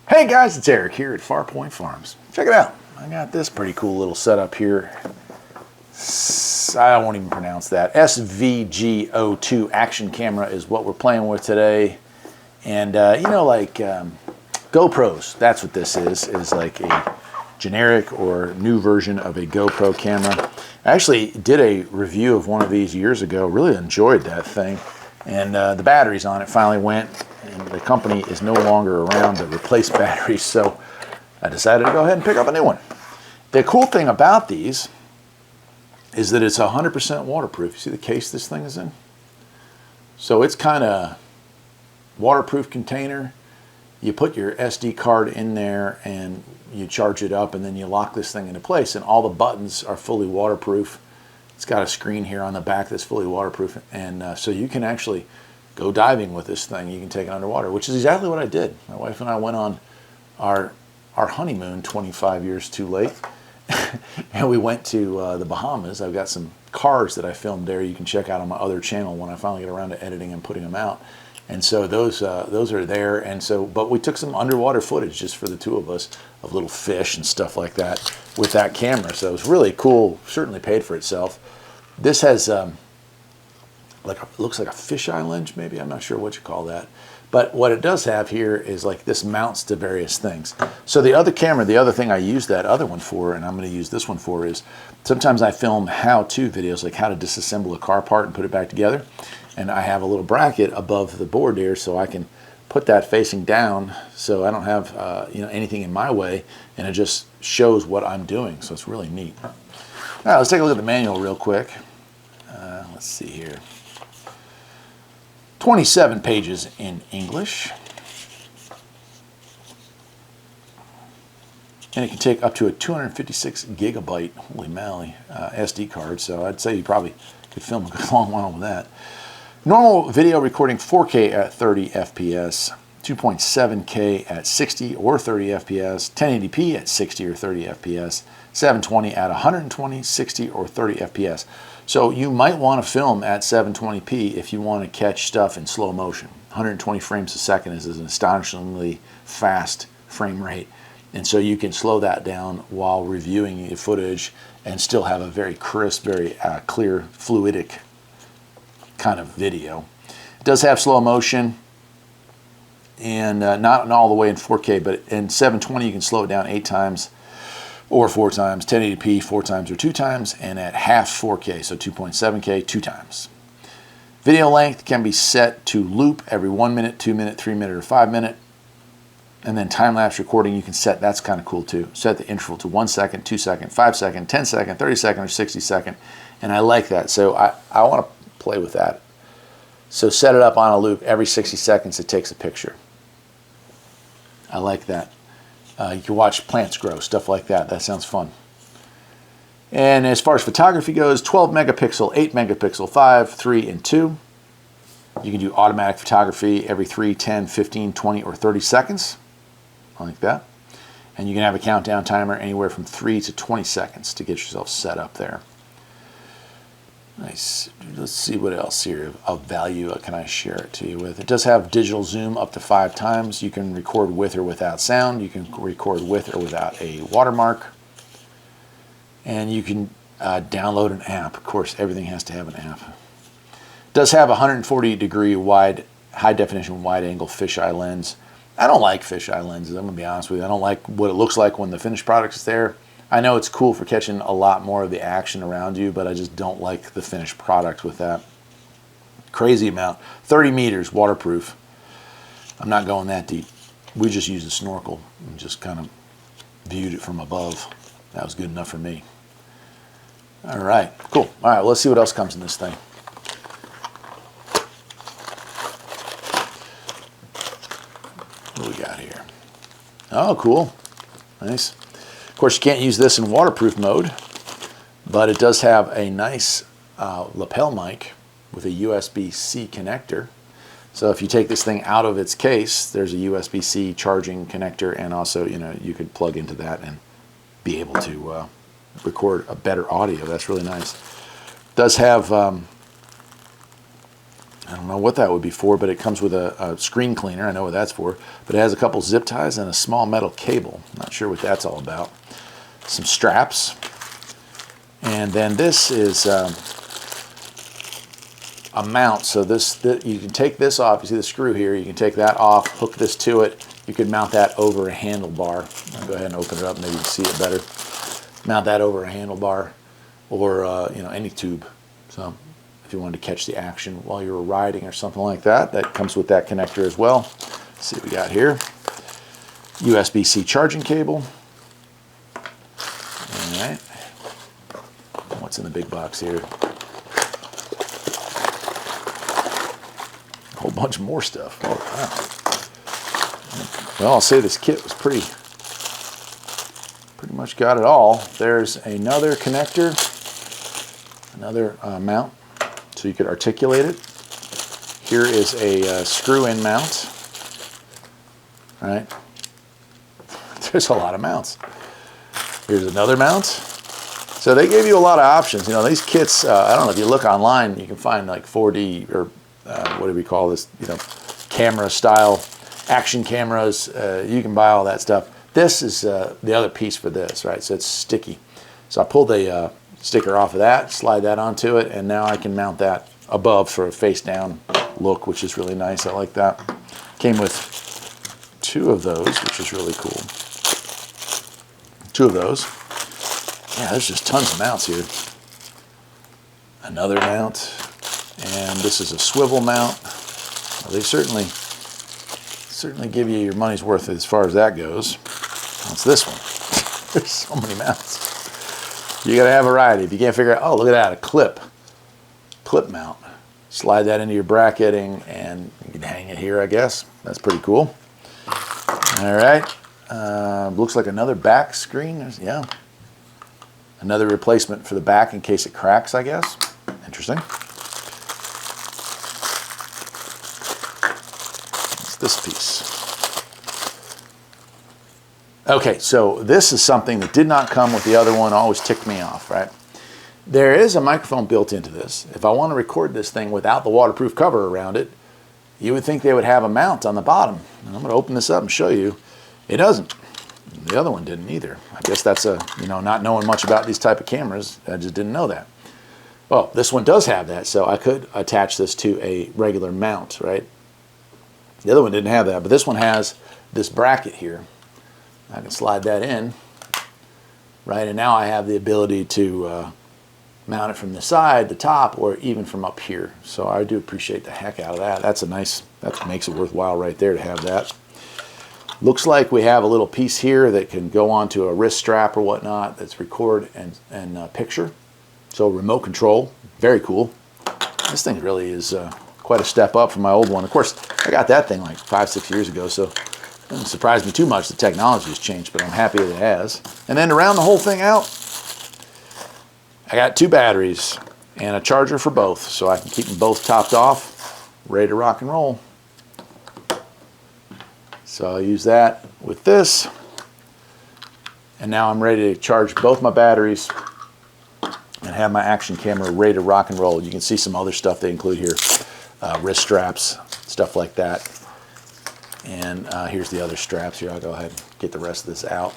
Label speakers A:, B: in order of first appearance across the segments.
A: Hey guys, it's Eric here at Farpoint Farms. Check it out. I got this pretty cool little setup here. I won't even pronounce that. SVGO2 action camera is what we're playing with today. And you know, like GoPros, that's what this is like a generic or new version of a GoPro camera. I actually did a review of one of these years ago, really enjoyed that thing. And the batteries on it finally went, and the company is no longer around to replace batteries, so I decided to go ahead and pick up a new one. The cool thing about these is that it's 100% waterproof. You see the case this thing is in? So it's kind of waterproof container. You put your SD card in there and you charge it up, and then you lock this thing into place, and all the buttons are fully waterproof. It's got a screen here on the back that's fully waterproof, and so you can actually go diving with this thing. You can take it underwater, which is exactly what I did. My wife and I went on our honeymoon 25 years too late, and we went to the Bahamas. I've got some cars that I filmed there you can check out on my other channel when I finally get around to editing and putting them out. And so those are there, and so, but we took some underwater footage just for the two of us of little fish and stuff like that with that camera. So it was really cool, certainly paid for itself. This has looks like a fisheye lens, maybe, I'm not sure what you call that. But what it does have here is like this mounts to various things. So the other camera, the other thing I use that other one for, and I'm going to use this one for, is sometimes I film how-to videos, like how to disassemble a car part and put it back together. And I have a little bracket above the board here, so I can put that facing down so I don't have you know, anything in my way, and it just shows what I'm doing. So it's really neat. All right, let's take a look at the manual real quick. Let's see here. 27 pages in English. And it can take up to a 256 gigabyte, holy moly, SD card. So I'd say you probably could film a good long while with that. Normal video recording 4K at 30 FPS, 2.7K at 60 or 30 FPS, 1080p at 60 or 30 FPS, 720 at 120, 60 or 30 FPS. So you might want to film at 720p if you want to catch stuff in slow motion. 120 frames a second is an astonishingly fast frame rate. And so you can slow that down while reviewing your footage and still have a very crisp, very clear, fluidic kind of video. It does have slow motion, and not all the way in 4K, but in 720 you can slow it down 8 times or 4 times, 1080p 4 times or 2 times, and at half 4K, so 2.7K 2 times. Video length can be set to loop every 1 minute, 2 minute, 3 minute, or 5 minute. And then time-lapse recording you can set, that's kind of cool too. Set the interval to 1 second, 2 second, 5 second, 10 second, 30 second, or 60 second. And I like that, so I want to play with that. So set it up on a loop. Every 60 seconds it takes a picture. I like that. You can watch plants grow, stuff like that. That sounds fun. And as far as photography goes, 12 megapixel, 8 megapixel, 5, 3, and 2. You can do automatic photography every 3, 10, 15, 20, or 30 seconds. I like that. And you can have a countdown timer anywhere from 3 to 20 seconds to get yourself set up there. Nice. Let's see what else here of value can I share it to you with. It does have digital zoom up to 5 times. You can record with or without sound. You can record with or without a watermark. And you can download an app. Of course, everything has to have an app. It does have a 140-degree wide, high-definition wide-angle fisheye lens. I don't like fisheye lenses, I'm going to be honest with you. I don't like what it looks like when the finished product is there. I know it's cool for catching a lot more of the action around you, but I just don't like the finished product with that. Crazy amount. 30 meters, waterproof. I'm not going that deep. We just used a snorkel and just kind of viewed it from above. That was good enough for me. All right, cool. All right, well, let's see what else comes in this thing. What do we got here? Oh, cool. Nice. Of course, you can't use this in waterproof mode, but it does have a nice lapel mic with a USB-C connector. So if you take this thing out of its case, there's a USB-C charging connector, and also, you know, you could plug into that and be able to record a better audio. That's really nice. It does have I don't know what that would be for, but it comes with a screen cleaner. I know what that's for. But it has a couple zip ties and a small metal cable. Not sure what that's all about. Some straps. And then this is a mount. So you can take this off. You see the screw here. You can take that off, hook this to it. You could mount that over a handlebar. I'll go ahead and open it up. Maybe you can see it better. Mount that over a handlebar or any tube. So if you wanted to catch the action while you were riding or something like that, that comes with that connector as well. Let's see what we got here. USB-C charging cable. All right. What's in the big box here? A whole bunch more stuff. Oh, wow. Well, I'll say this kit was pretty much got it all. There's another connector, another mount, so you could articulate it. Here is a screw-in mount. All right. There's a lot of mounts. Here's another mount. So they gave you a lot of options. You know, these kits, I don't know, if you look online, you can find like 4D or what do we call this, camera style action cameras. You can buy all that stuff. This is the other piece for this, right? So it's sticky. So I pulled the sticker off of that, slide that onto it, and now I can mount that above for a face down look, which is really nice. I like that. Came with 2 of those, which is really cool. 2 of those. Yeah, there's just tons of mounts here. Another mount, and this is a swivel mount. Well, they certainly give you your money's worth as far as that goes. What's this one? There's so many mounts. You gotta have variety. If you can't figure out, oh, look at that, a clip mount. Slide that into your bracketing and you can hang it here, I guess. That's pretty cool. All right, looks like another back screen. Yeah, another replacement for the back in case it cracks, I guess. Interesting. What's this piece? Okay, so this is something that did not come with the other one. Always ticked me off, right? There is a microphone built into this. If I want to record this thing without the waterproof cover around it, you would think they would have a mount on the bottom. And I'm going to open this up and show you. It doesn't. The other one didn't either. I guess that's not knowing much about these type of cameras. I just didn't know that. Well, this one does have that, so I could attach this to a regular mount, right? The other one didn't have that, but this one has this bracket here. I can slide that in, right? And now I have the ability to mount it from the side, the top, or even from up here. So I do appreciate the heck out of that. That makes it worthwhile right there to have that. Looks like we have a little piece here that can go onto a wrist strap or whatnot that's record and picture. So remote control, very cool. This thing really is quite a step up from my old one. Of course, I got that thing like 5-6 years ago, so it doesn't surprise me too much the technology has changed, but I'm happy that it has. And then to round the whole thing out, I got 2 batteries and a charger for both, so I can keep them both topped off, ready to rock and roll. So I'll use that with this, and now I'm ready to charge both my batteries and have my action camera ready to rock and roll. You can see some other stuff they include here, wrist straps, stuff like that. And here's the other straps here. I'll go ahead and get the rest of this out.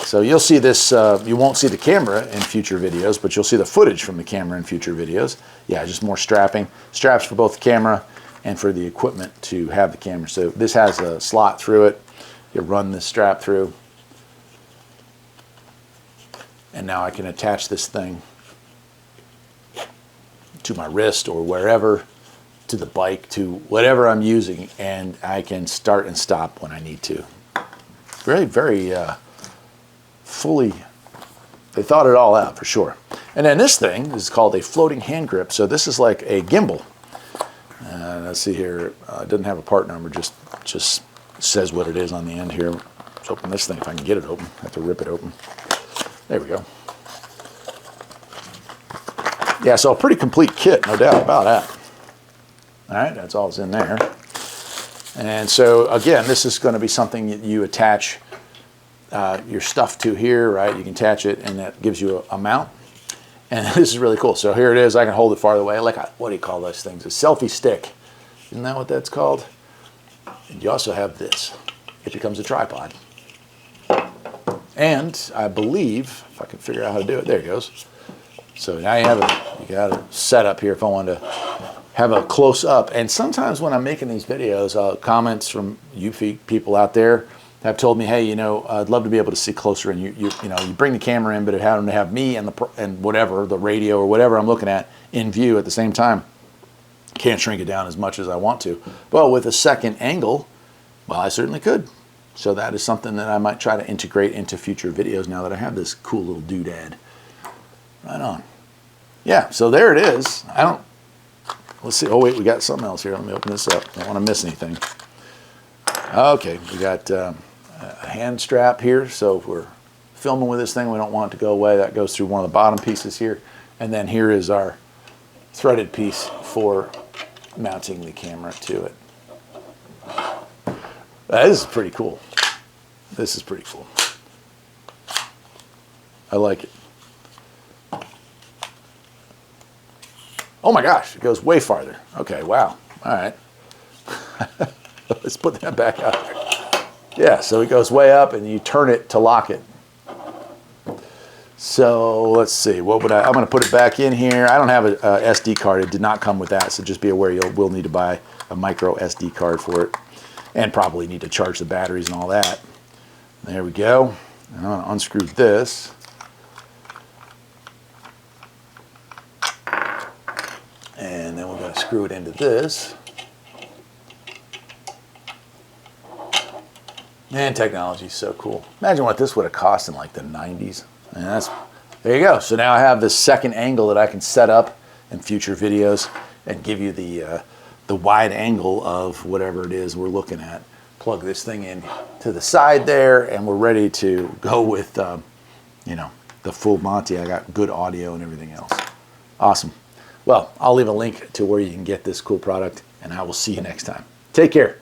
A: So you'll see this, you won't see the camera in future videos, but you'll see the footage from the camera in future videos. Yeah, just more straps for both the camera and for the equipment to have the camera. So this has a slot through it. You run this strap through. And now I can attach this thing to my wrist or wherever, to the bike, to whatever I'm using, and I can start and stop when I need to. Very, very fully, they thought it all out for sure. And then this thing is called a floating hand grip. So this is like a gimbal. Let's see here, it doesn't have a part number, just says what it is on the end here. Let's open this thing if I can get it open. I have to rip it open. There we go. Yeah, so a pretty complete kit, no doubt about that. All right, that's all that's in there. And so again, this is going to be something that you attach your stuff to here, right? You can attach it, and that gives you a mount. And this is really cool. So here it is. I can hold it farther away. Like what do you call those things? A selfie stick. Isn't that what that's called? And you also have this. It becomes a tripod. And I believe, if I can figure out how to do it, there it goes. So now you got a setup here if I want to have a close up. And sometimes when I'm making these videos, comments from you people out there have told me, hey, you know, I'd love to be able to see closer. And you bring the camera in, but it had to have me and whatever, the radio or whatever I'm looking at in view at the same time. Can't shrink it down as much as I want to. But with a second angle, well, I certainly could. So that is something that I might try to integrate into future videos now that I have this cool little doodad. Right on. Yeah, so there it is. Let's see. Oh, wait, we got something else here. Let me open this up. I don't want to miss anything. Okay, we got a hand strap here. So if we're filming with this thing, we don't want it to go away. That goes through one of the bottom pieces here. And then here is our threaded piece for mounting the camera to it. This is pretty cool. This is pretty cool. I like it. Oh my gosh, it goes way farther. Okay, wow. All right. Let's put that back out there. Yeah, so it goes way up and you turn it to lock it. So let's see, what would I'm gonna put it back in here. I don't have a SD card, it did not come with that, so just be aware you will need to buy a micro SD card for it. And probably need to charge the batteries and all that. There we go. And I'm gonna unscrew this. And then we're gonna screw it into this. Man, technology is so cool. Imagine what this would have cost in like the 90s. And there you go. So now I have this second angle that I can set up in future videos and give you the wide angle of whatever it is we're looking at. Plug this thing in to the side there, and we're ready to go with, you know, the full Monty. I got good audio and everything else. Awesome. Well, I'll leave a link to where you can get this cool product, and I will see you next time. Take care.